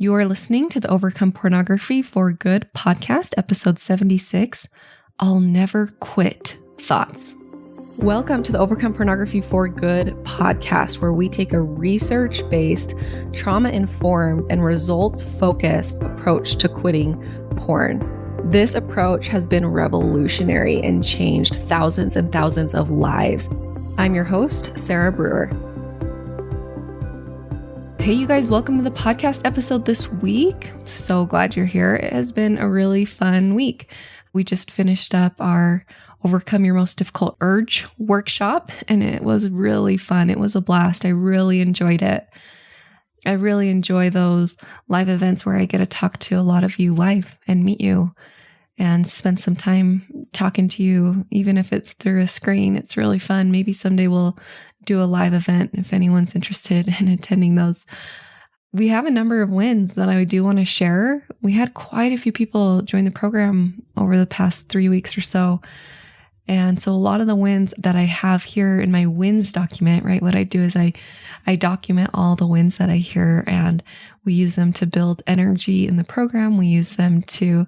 You are listening to the Overcome Pornography for Good podcast, episode 76, I'll Never Quit Thoughts. Welcome to the Overcome Pornography for Good podcast, where we take a research-based, trauma-informed, and results-focused approach to quitting porn. This approach has been revolutionary and changed thousands and thousands of lives. I'm your host, Sarah Brewer. Hey, you guys, welcome to the podcast episode this week. So glad you're here. It has been a really fun week. We just finished up our Overcome Your Most Difficult Urge workshop, and it was really fun. It was a blast. I really enjoyed it. I really enjoy those live events where I get to talk to a lot of you live and meet you and spend some time talking to you, even if it's through a screen. It's really fun. Maybe someday we'll do a live event if anyone's interested in attending those. We have a number of wins that I do want to share. We had quite a few people join the program over the past 3 weeks or so. And so a lot of the wins that I have here in my wins document, right? What I do is I document all the wins that I hear, and we use them to build energy in the program. We use them to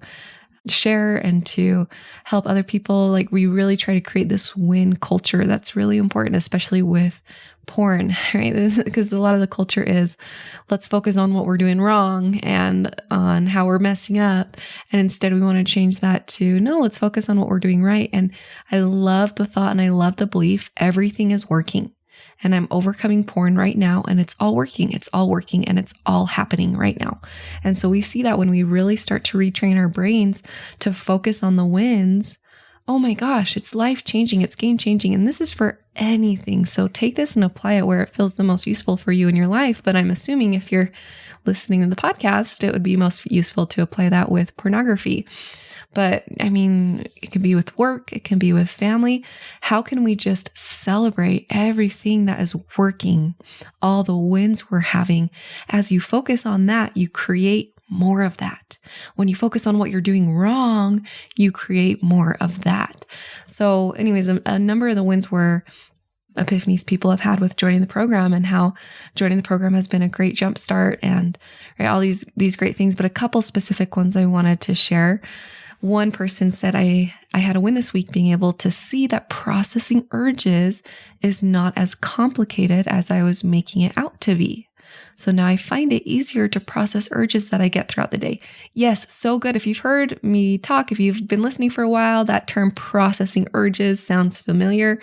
share and to help other people. Like, we really try to create this win culture that's really important, especially with porn, right? Because a lot of the culture is, let's focus on what we're doing wrong and on how we're messing up. And instead we want to change that to, no, let's focus on what we're doing right. And I love the thought and I love the belief everything is working. And I'm overcoming porn right now, and it's all working, and it's all happening right now. And so we see that when we really start to retrain our brains to focus on the wins, oh my gosh, it's life-changing, it's game-changing, and this is for anything. So take this and apply it where it feels the most useful for you in your life. But I'm assuming if you're listening to the podcast, it would be most useful to apply that with pornography. But I mean, it can be with work, it can be with family. How can we just celebrate everything that is working, all the wins we're having? As you focus on that, you create more of that. When you focus on what you're doing wrong, you create more of that. So anyways, a number of the wins were epiphanies people have had with joining the program, and how joining the program has been a great jumpstart, and right, all these great things. But a couple specific ones I wanted to share. One person said, I had a win this week being able to see that processing urges is not as complicated as I was making it out to be. So now I find it easier to process urges that I get throughout the day. Yes, so good. If you've heard me talk, if you've been listening for a while, that term processing urges sounds familiar.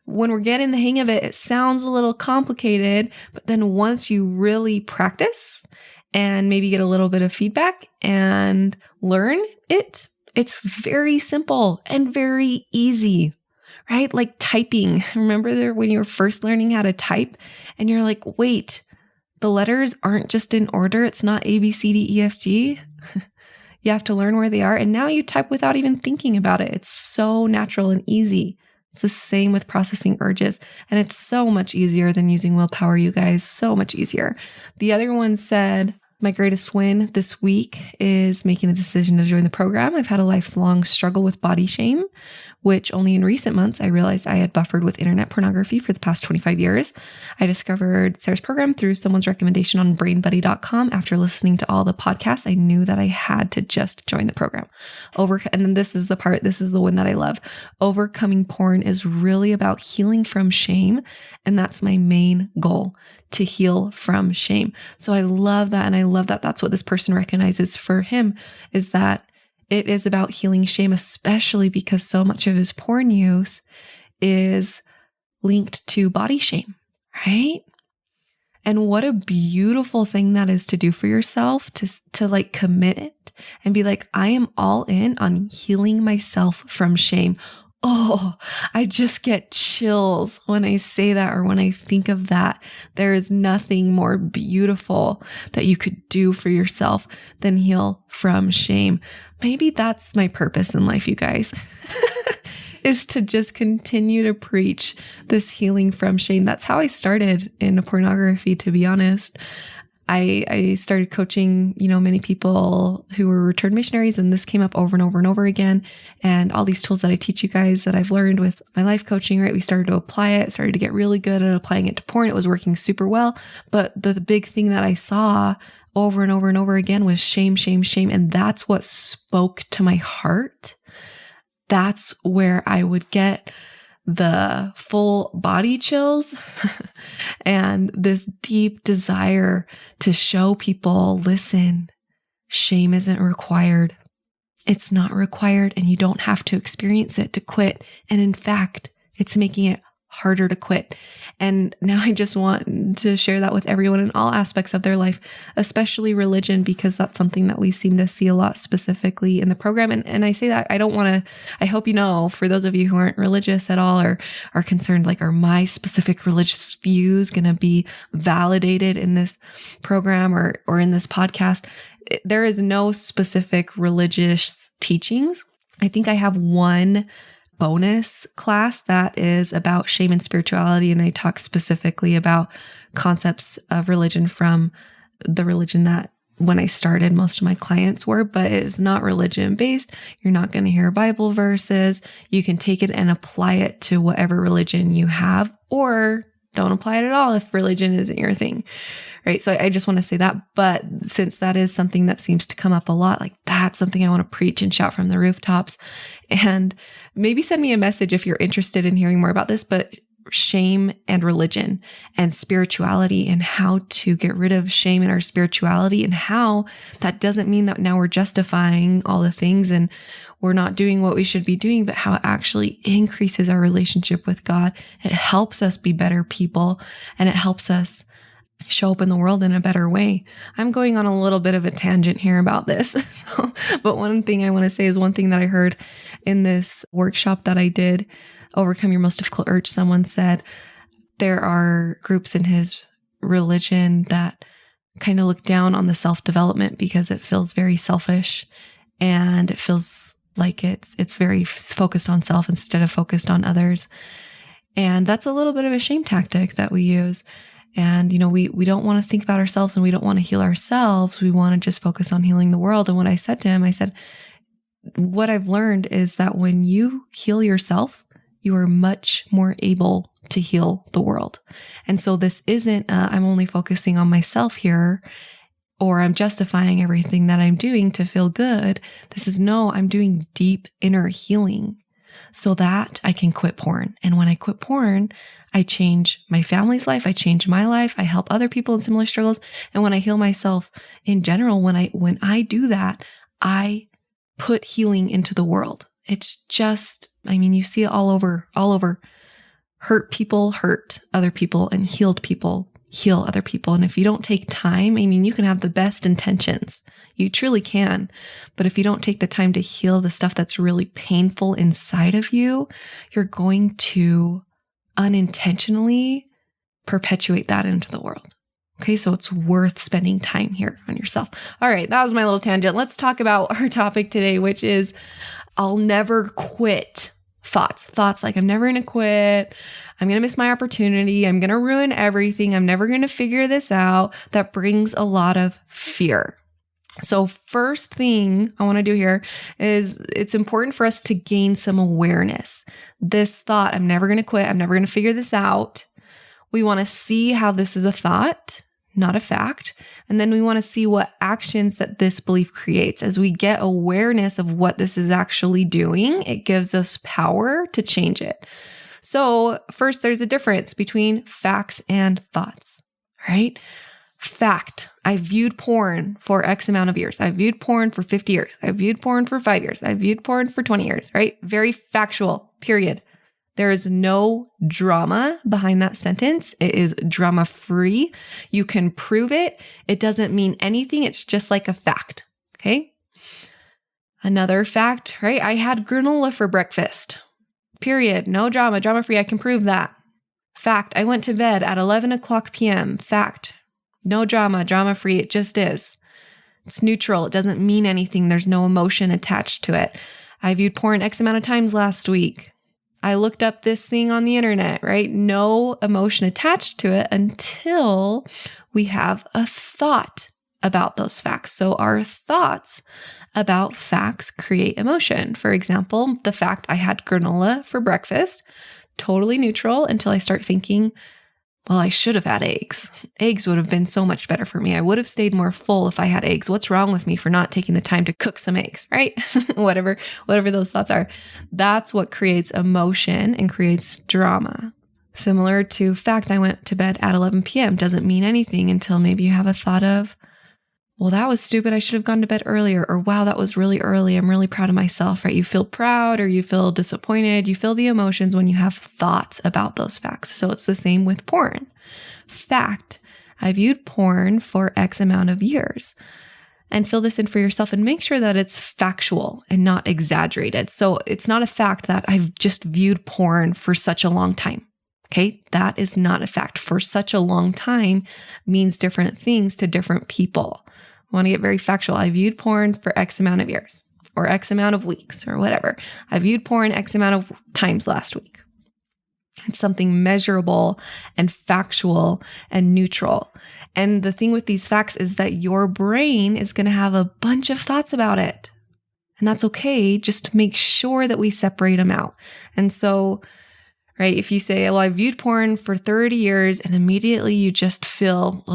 When we're getting the hang of it, it sounds a little complicated, but then once you really practice and maybe get a little bit of feedback and learn it, it's very simple and very easy, right? Like typing. Remember when you were first learning how to type and you're like, wait, the letters aren't just in order. It's not A, B, C, D, E, F, G. You have to learn where they are. And now you type without even thinking about it. It's so natural and easy. It's the same with processing urges. And it's so much easier than using willpower, you guys. So much easier. The other one said, my greatest win this week is making the decision to join the program. I've had a lifelong struggle with body shame, which only in recent months I realized I had buffered with internet pornography for the past 25 years. I discovered Sarah's program through someone's recommendation on brainbuddy.com. After listening to all the podcasts, I knew that I had to just join the program. And then this is the one that I love. Overcoming porn is really about healing from shame. And that's my main goal, to heal from shame. So I love that. And I love that that's what this person recognizes for him, is that it is about healing shame, especially because so much of his porn use is linked to body shame, right? And what a beautiful thing that is to do for yourself, to like commit and be like, I am all in on healing myself from shame. Oh, I just get chills when I say that or when I think of that. There is nothing more beautiful that you could do for yourself than heal from shame. Maybe that's my purpose in life, you guys, is to just continue to preach this healing from shame. That's how I started in pornography, to be honest. I started coaching, many people who were returned missionaries, and this came up over and over and over again. And all these tools that I teach you guys that I've learned with my life coaching, right? We started to apply it, started to get really good at applying it to porn. It was working super well. But the big thing that I saw over and over and over again was shame, shame, shame. And that's what spoke to my heart. That's where I would get the full body chills and this deep desire to show people, listen, shame isn't required. It's not required, and you don't have to experience it to quit. And in fact, it's making it harder to quit. And now I just want to share that with everyone in all aspects of their life, especially religion, because that's something that we seem to see a lot specifically in the program. And I say that I hope you know, for those of you who aren't religious at all or are concerned, like, are my specific religious views going to be validated in this program or in this podcast? There is no specific religious teachings. I think I have one bonus class that is about shame and spirituality. And I talk specifically about concepts of religion from the religion that when I started, most of my clients were, but it's not religion based. You're not going to hear Bible verses. You can take it and apply it to whatever religion you have, or don't apply it at all if religion isn't your thing. Right. So I just want to say that. But since that is something that seems to come up a lot, like, that's something I want to preach and shout from the rooftops. And maybe send me a message if you're interested in hearing more about this, but shame and religion and spirituality, and how to get rid of shame in our spirituality, and how that doesn't mean that now we're justifying all the things and we're not doing what we should be doing, but how it actually increases our relationship with God. It helps us be better people, and it helps us show up in the world in a better way. I'm going on a little bit of a tangent here about this, but one thing I want to say is one thing that I heard in this workshop that I did, Overcome Your Most Difficult Urge. Someone said there are groups in his religion that kind of look down on the self-development because it feels very selfish, and it feels like it's very focused on self instead of focused on others. And that's a little bit of a shame tactic that we use. And, we don't want to think about ourselves, and we don't want to heal ourselves. We want to just focus on healing the world. And what I said to him, I said, what I've learned is that when you heal yourself, you are much more able to heal the world. And so this isn't, I'm only focusing on myself here, or I'm justifying everything that I'm doing to feel good. This is, no, I'm doing deep inner healing so that I can quit porn. And when I quit porn, I change my family's life. I change my life. I help other people in similar struggles. And when I heal myself in general, when I do that, I put healing into the world. It's just, you see it all over. Hurt people hurt other people, and healed people heal other people. And if you don't take time, you can have the best intentions. You truly can. But if you don't take the time to heal the stuff that's really painful inside of you, you're going to unintentionally perpetuate that into the world. Okay, so it's worth spending time here on yourself. All right, that was my little tangent. Let's talk about our topic today, which is I'll never quit thoughts. Thoughts like, I'm never going to quit. I'm going to miss my opportunity. I'm going to ruin everything. I'm never going to figure this out. That brings a lot of fear. So first thing I want to do here is it's important for us to gain some awareness. This thought, I'm never going to quit. I'm never going to figure this out. We want to see how this is a thought, not a fact. And then we want to see what actions that this belief creates. As we get awareness of what this is actually doing, it gives us power to change it. So first, there's a difference between facts and thoughts, right? Fact, I viewed porn for X amount of years. I viewed porn for 50 years. I viewed porn for 5 years. I viewed porn for 20 years, right? Very factual, period. There is no drama behind that sentence. It is drama free. You can prove it. It doesn't mean anything. It's just like a fact. Okay. Another fact, right? I had granola for breakfast. Period. No drama, drama free. I can prove that. Fact, I went to bed at 11 o'clock p.m. Fact, no drama, drama free. It just is. It's neutral. It doesn't mean anything. There's no emotion attached to it. I viewed porn X amount of times last week. I looked up this thing on the internet, right? No emotion attached to it until we have a thought about those facts. So our thoughts about facts create emotion. For example, the fact I had granola for breakfast, totally neutral until I start thinking, well, I should have had eggs. Eggs would have been so much better for me. I would have stayed more full if I had eggs. What's wrong with me for not taking the time to cook some eggs, right? whatever those thoughts are. That's what creates emotion and creates drama. Similar to fact, I went to bed at 11 p.m. doesn't mean anything until maybe you have a thought of, well, that was stupid. I should have gone to bed earlier. Or wow, that was really early. I'm really proud of myself, right? You feel proud or you feel disappointed. You feel the emotions when you have thoughts about those facts. So it's the same with porn. Fact, I viewed porn for X amount of years. And fill this in for yourself and make sure that it's factual and not exaggerated. So it's not a fact that I've just viewed porn for such a long time. Okay, that is not a fact. For such a long time means different things to different people. I want to get very factual. I viewed porn for X amount of years or X amount of weeks or whatever. I viewed porn X amount of times last week. It's something measurable and factual and neutral. And the thing with these facts is that your brain is going to have a bunch of thoughts about it. And that's okay. Just make sure that we separate them out. And so, right, if you say, well, I viewed porn for 30 years and immediately you just feel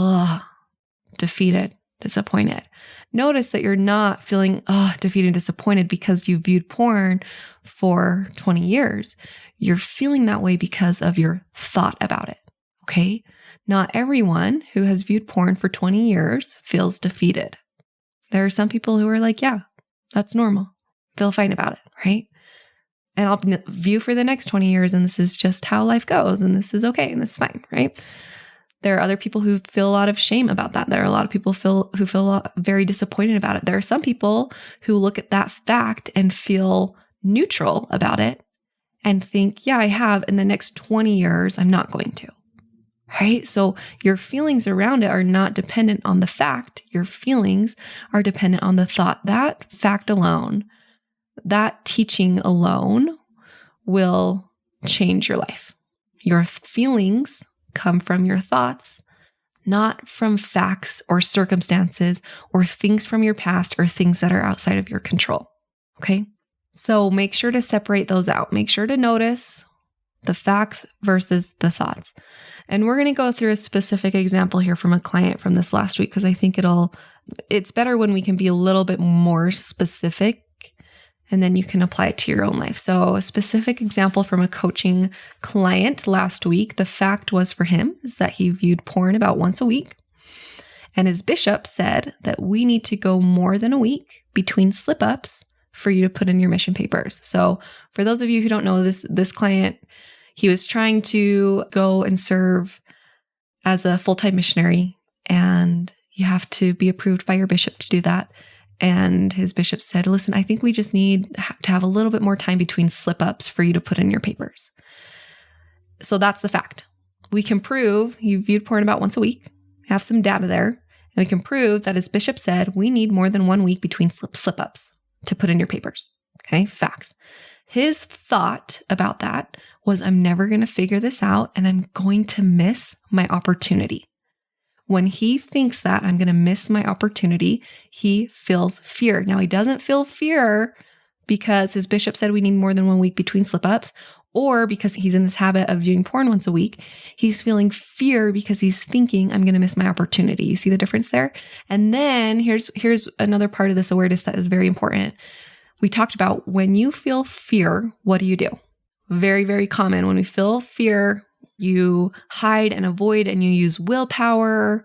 defeated, disappointed. Notice that you're not feeling defeated and disappointed because you viewed porn for 20 years. You're feeling that way because of your thought about it, okay? Not everyone who has viewed porn for 20 years feels defeated. There are some people who are like, yeah, that's normal. Feel fine about it, right? And I'll view for the next 20 years and this is just how life goes and this is okay and this is fine, right? There are other people who feel a lot of shame about that. There are a lot of people who feel very disappointed about it. There are some people who look at that fact and feel neutral about it and think, yeah, I have. In the next 20 years, I'm not going to. Right? So your feelings around it are not dependent on the fact. Your feelings are dependent on the thought. That fact alone, that teaching alone will change your life. Your feelings come from your thoughts, not from facts or circumstances or things from your past or things that are outside of your control. Okay? So make sure to separate those out. Make sure to notice the facts versus the thoughts. And we're going to go through a specific example here from a client from this last week because I think it's better when we can be a little bit more specific and then you can apply it to your own life. So a specific example from a coaching client last week, the fact was for him is that he viewed porn about once a week. And his bishop said that we need to go more than a week between slip-ups for you to put in your mission papers. So for those of you who don't know this client, he was trying to go and serve as a full-time missionary, and you have to be approved by your bishop to do that. And his bishop said, listen, I think we just need to have a little bit more time between slip-ups for you to put in your papers. So that's the fact. We can prove you viewed porn about once a week, have some data there, and we can prove that his bishop said we need more than 1 week between slip-ups to put in your papers. Okay, facts. His thought about that was, I'm never going to figure this out and I'm going to miss my opportunity. When he thinks that I'm going to miss my opportunity, he feels fear. Now, he doesn't feel fear because his bishop said we need more than 1 week between slip-ups or because he's in this habit of viewing porn once a week. He's feeling fear because he's thinking I'm going to miss my opportunity. You see the difference there? And then here's another part of this awareness that is very important. We talked about when you feel fear, what do you do? Very, very common. When we feel fear, you hide and avoid and you use willpower.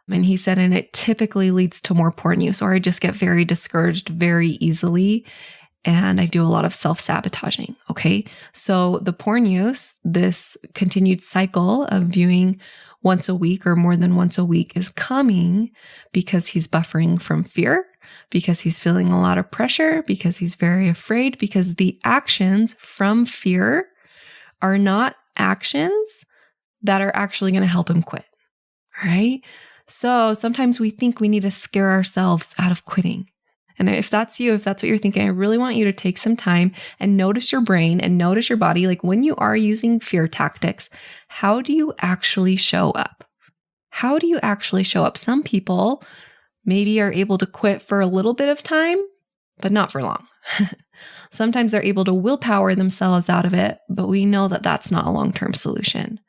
And he said, and it typically leads to more porn use, or I just get very discouraged very easily. And I do a lot of self-sabotaging. Okay. So the porn use, this continued cycle of viewing once a week or more than once a week is coming because he's buffering from fear, because he's feeling a lot of pressure, because he's very afraid, because the actions from fear are not actions that are actually going to help him quit. Right? So sometimes we think we need to scare ourselves out of quitting. And if that's you, if that's what you're thinking, I really want you to take some time and notice your brain and notice your body. Like when you are using fear tactics, how do you actually show up? How do you actually show up? Some people maybe are able to quit for a little bit of time, but not for long. Sometimes they're able to willpower themselves out of it, but we know that that's not a long-term solution.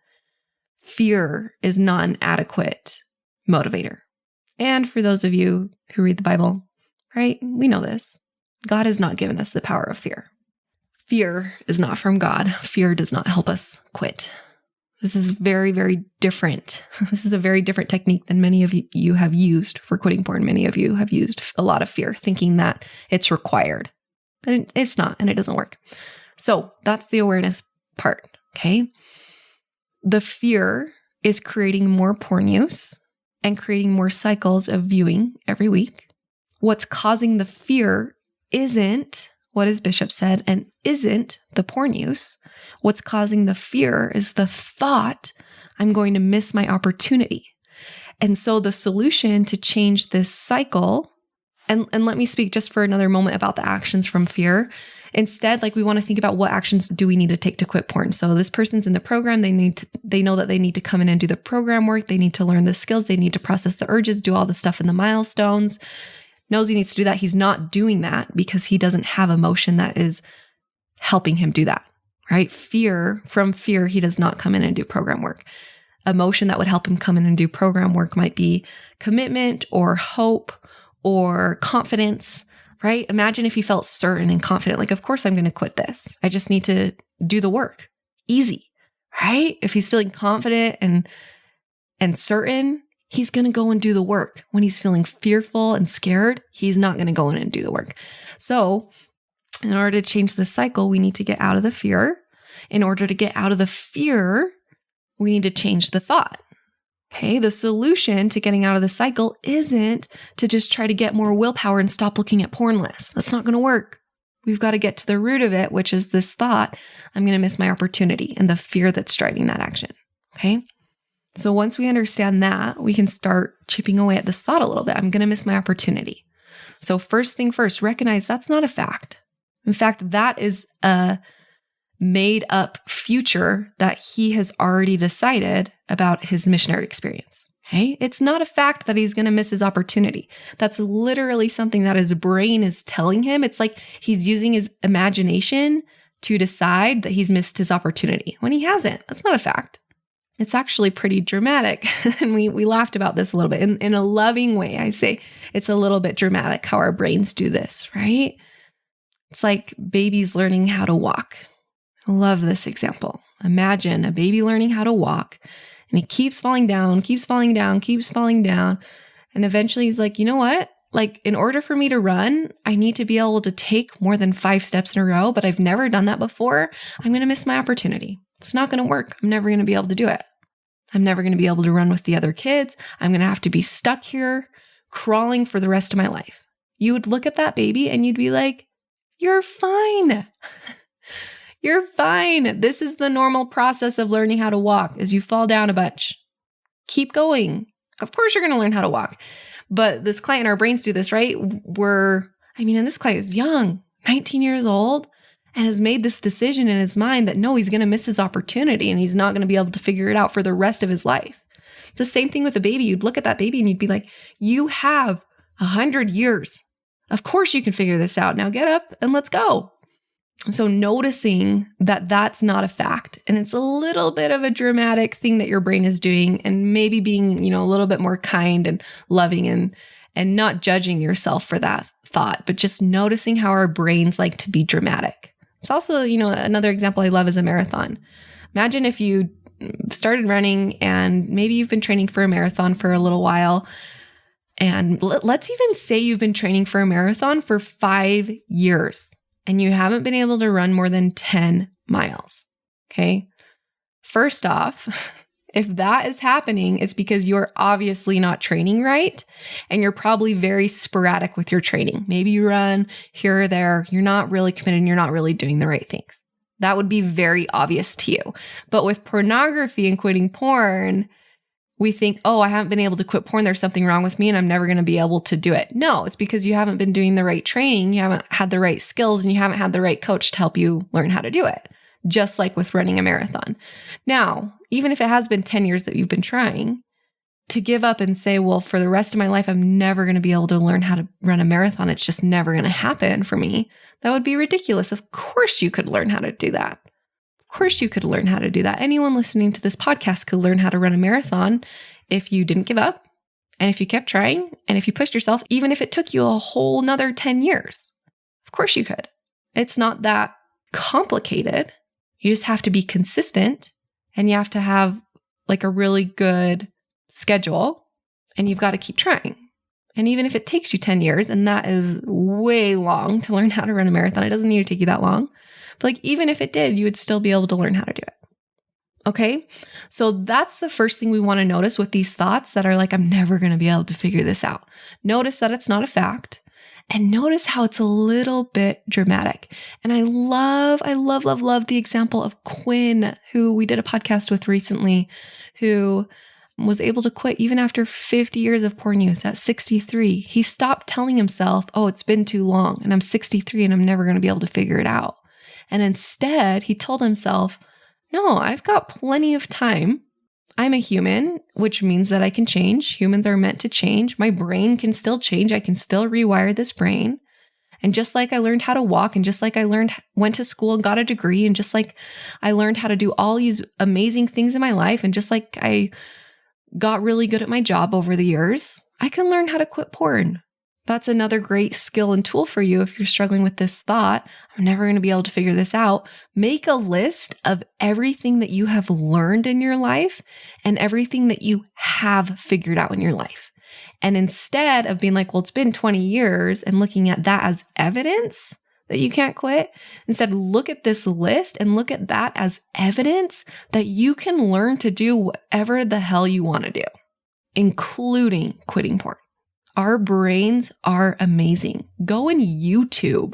fear is not an adequate motivator. And for those of you who read the Bible, right, we know this. God has not given us the power of fear. Fear is not from God. Fear does not help us quit. This is very, very different. This is a very different technique than many of you have used for quitting porn. Many of you have used a lot of fear, thinking that it's required. But it's not, and it doesn't work. So that's the awareness part, okay? The fear is creating more porn use and creating more cycles of viewing every week. What's causing the fear isn't what his bishop said and isn't the porn use. What's causing the fear is the thought, I'm going to miss my opportunity. And so the solution to change this cycle, and let me speak just for another moment about the actions from fear. Instead, we want to think about what actions do we need to take to quit porn. So this person's in the program. They know that they need to come in and do the program work. They need to learn the skills. They need to process the urges, do all the stuff in the milestones. Knows he needs to do that. He's not doing that because he doesn't have emotion that is helping him do that, right? From fear, he does not come in and do program work. Emotion that would help him come in and do program work might be commitment or hope or confidence, right? Imagine if he felt certain and confident, of course I'm going to quit this. I just need to do the work. Easy, right? If he's feeling confident and certain, he's going to go and do the work. When he's feeling fearful and scared, he's not going to go in and do the work. So in order to change the cycle, we need to get out of the fear. In order to get out of the fear, we need to change the thought. Okay, the solution to getting out of the cycle isn't to just try to get more willpower and stop looking at porn less. That's not going to work. We've got to get to the root of it, which is this thought, I'm going to miss my opportunity, and the fear that's driving that action. Okay? So once we understand that, we can start chipping away at this thought a little bit. I'm going to miss my opportunity. So first thing first, recognize that's not a fact. In fact, that is a made up future that he has already decided about his missionary experience. Okay? It's not a fact that he's going to miss his opportunity. That's literally something that his brain is telling him. It's like he's using his imagination to decide that he's missed his opportunity when he hasn't. That's not a fact. It's actually pretty dramatic. And we laughed about this a little bit in a loving way. I say it's a little bit dramatic how our brains do this, right? It's like babies learning how to walk. I love this example. Imagine a baby learning how to walk and he keeps falling down, keeps falling down, keeps falling down. And eventually he's like, you know what? In order for me to run, I need to be able to take more than 5 steps in a row, but I've never done that before. I'm going to miss my opportunity. It's not going to work. I'm never going to be able to do it. I'm never going to be able to run with the other kids. I'm going to have to be stuck here crawling for the rest of my life. You would look at that baby and you'd be like, you're fine. You're fine. This is the normal process of learning how to walk is you fall down a bunch. Keep going. Of course you're going to learn how to walk. But this client, our brains do this, right? And this client is young, 19 years old, and has made this decision in his mind that no, he's going to miss his opportunity and he's not going to be able to figure it out for the rest of his life. It's the same thing with a baby. You'd look at that baby and you'd be like, you have 100 years. Of course you can figure this out. Now get up and let's go. So noticing that that's not a fact and it's a little bit of a dramatic thing that your brain is doing and maybe being, a little bit more kind and loving and not judging yourself for that thought, but just noticing how our brains like to be dramatic. It's also, another example I love is a marathon. Imagine if you started running and maybe you've been training for a marathon for a little while. And let's even say you've been training for a marathon for 5 years and you haven't been able to run more than 10 miles. Okay. First off, if that is happening, it's because you're obviously not training right. And you're probably very sporadic with your training. Maybe you run here or there. You're not really committed and you're not really doing the right things. That would be very obvious to you. But with pornography and quitting porn, we think, oh, I haven't been able to quit porn. There's something wrong with me and I'm never going to be able to do it. No, it's because you haven't been doing the right training. You haven't had the right skills and you haven't had the right coach to help you learn how to do it. Just like with running a marathon. Now, even if it has been 10 years that you've been trying, to give up and say, well, for the rest of my life, I'm never going to be able to learn how to run a marathon. It's just never going to happen for me. That would be ridiculous. Of course you could learn how to do that. Of course you could learn how to do that. Anyone listening to this podcast could learn how to run a marathon if you didn't give up and if you kept trying and if you pushed yourself, even if it took you a whole nother 10 years. Of course you could. It's not that complicated. You just have to be consistent and you have to have like a really good schedule and you've got to keep trying. And even if it takes you 10 years, and that is way long to learn how to run a marathon, it doesn't need to take you that long. But like, even if it did, you would still be able to learn how to do it. Okay. So that's the first thing we want to notice with these thoughts that are like, I'm never going to be able to figure this out. Notice that it's not a fact. And notice how it's a little bit dramatic. And I love the example of Quinn, who we did a podcast with recently, who was able to quit even after 50 years of porn use at 63. He stopped telling himself, oh, it's been too long and I'm 63 and I'm never going to be able to figure it out. And instead, he told himself, no, I've got plenty of time. I'm a human, which means that I can change. Humans are meant to change. My brain can still change. I can still rewire this brain. And just like I learned how to walk, and just like I went to school and got a degree, and just like I learned how to do all these amazing things in my life, and just like I got really good at my job over the years, I can learn how to quit porn. That's another great skill and tool for you if you're struggling with this thought. I'm never going to be able to figure this out. Make a list of everything that you have learned in your life and everything that you have figured out in your life. And instead of being like, well, it's been 20 years and looking at that as evidence that you can't quit, instead look at this list and look at that as evidence that you can learn to do whatever the hell you want to do, including quitting porn. Our brains are amazing. Go in YouTube.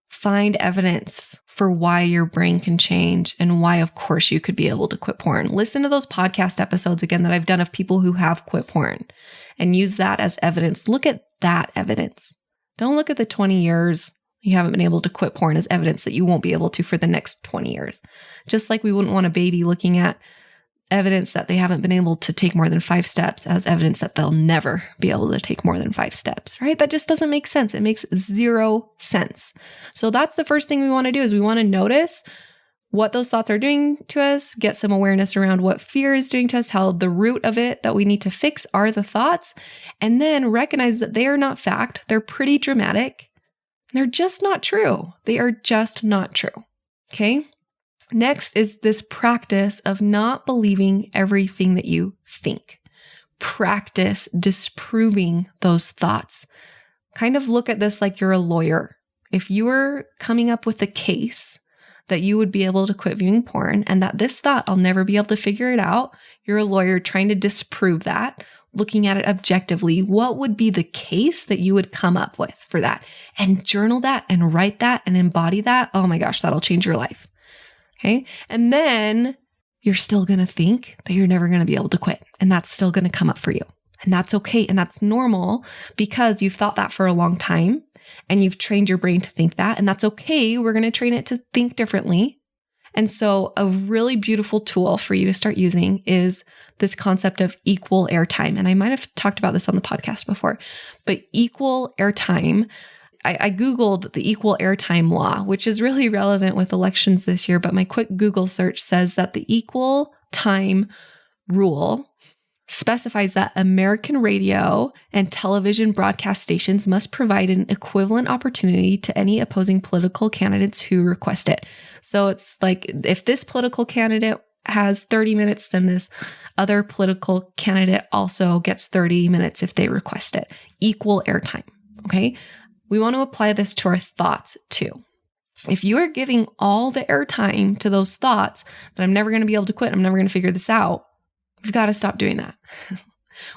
Find evidence for why your brain can change and why, of course, you could be able to quit porn. Listen to those podcast episodes again that I've done of people who have quit porn and use that as evidence. Look at that evidence. Don't look at the 20 years you haven't been able to quit porn as evidence that you won't be able to for the next 20 years. Just like we wouldn't want a baby looking at evidence that they haven't been able to take more than 5 steps as evidence that they'll never be able to take more than 5 steps, right? That just doesn't make sense. It makes 0 sense. So that's the first thing we want to do is we want to notice what those thoughts are doing to us, get some awareness around what fear is doing to us, how the root of it that we need to fix are the thoughts, and then recognize that they are not fact. They're pretty dramatic. They're just not true. They are just not true. Okay? Next is this practice of not believing everything that you think. Practice disproving those thoughts. Kind of look at this like you're a lawyer. If you were coming up with a case that you would be able to quit viewing porn and that this thought, I'll never be able to figure it out, you're a lawyer trying to disprove that, looking at it objectively, what would be the case that you would come up with for that? And journal that and write that and embody that. Oh my gosh, that'll change your life. Okay. And then you're still going to think that you're never going to be able to quit. And that's still going to come up for you. And that's okay. And that's normal because you've thought that for a long time and you've trained your brain to think that. And that's okay. We're going to train it to think differently. And so a really beautiful tool for you to start using is this concept of equal airtime. And I might have talked about this on the podcast before, but equal airtime, I Googled the equal airtime law, which is really relevant with elections this year, but my quick Google search says that the equal time rule specifies that American radio and television broadcast stations must provide an equivalent opportunity to any opposing political candidates who request it. So it's like if this political candidate has 30 minutes, then this other political candidate also gets 30 minutes if they request it. Equal airtime. Okay. We want to apply this to our thoughts too. If you are giving all the airtime to those thoughts that I'm never going to be able to quit, I'm never going to figure this out, we've got to stop doing that.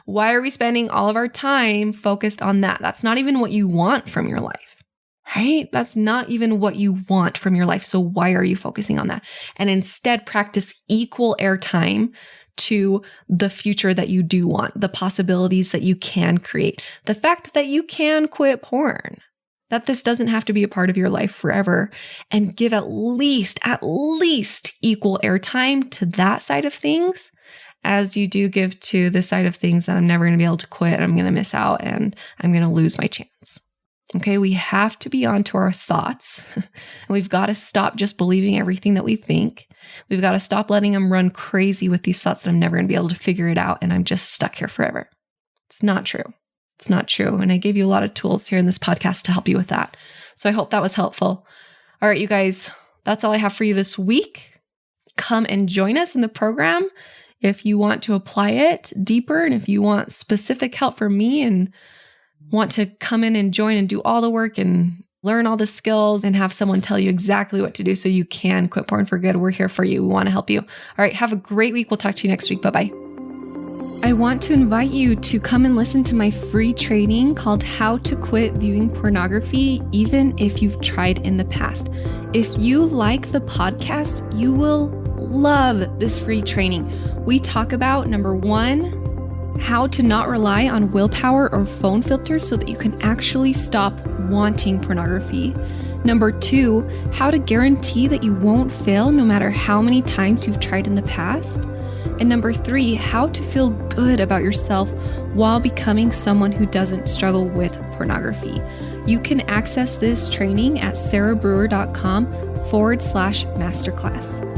Why are we spending all of our time focused on that? That's not even what you want from your life, right? That's not even what you want from your life. So why are you focusing on that? And instead practice equal airtime to the future that you do want, the possibilities that you can create, the fact that you can quit porn, that this doesn't have to be a part of your life forever, and give at least equal airtime to that side of things as you do give to the side of things that I'm never going to be able to quit, I'm going to miss out, and I'm going to lose my chance. Okay, we have to be onto our thoughts and we've got to stop just believing everything that we think. We've got to stop letting them run crazy with these thoughts that I'm never going to be able to figure it out and I'm just stuck here forever. It's not true. It's not true. And I gave you a lot of tools here in this podcast to help you with that. So I hope that was helpful. All right, you guys, that's all I have for you this week. Come and join us in the program if you want to apply it deeper and if you want specific help from me and want to come in and join and do all the work and learn all the skills and have someone tell you exactly what to do so you can quit porn for good. We're here for you. We want to help you. All right, have a great week. We'll talk to you next week. Bye-bye. I want to invite you to come and listen to my free training called How to Quit Viewing Pornography, even if you've tried in the past. If you like the podcast, you will love this free training. We talk about, number one, how to not rely on willpower or phone filters so that you can actually stop wanting pornography. Number two, how to guarantee that you won't fail no matter how many times you've tried in the past. And number three, how to feel good about yourself while becoming someone who doesn't struggle with pornography. You can access this training at sarahbrewer.com/masterclass.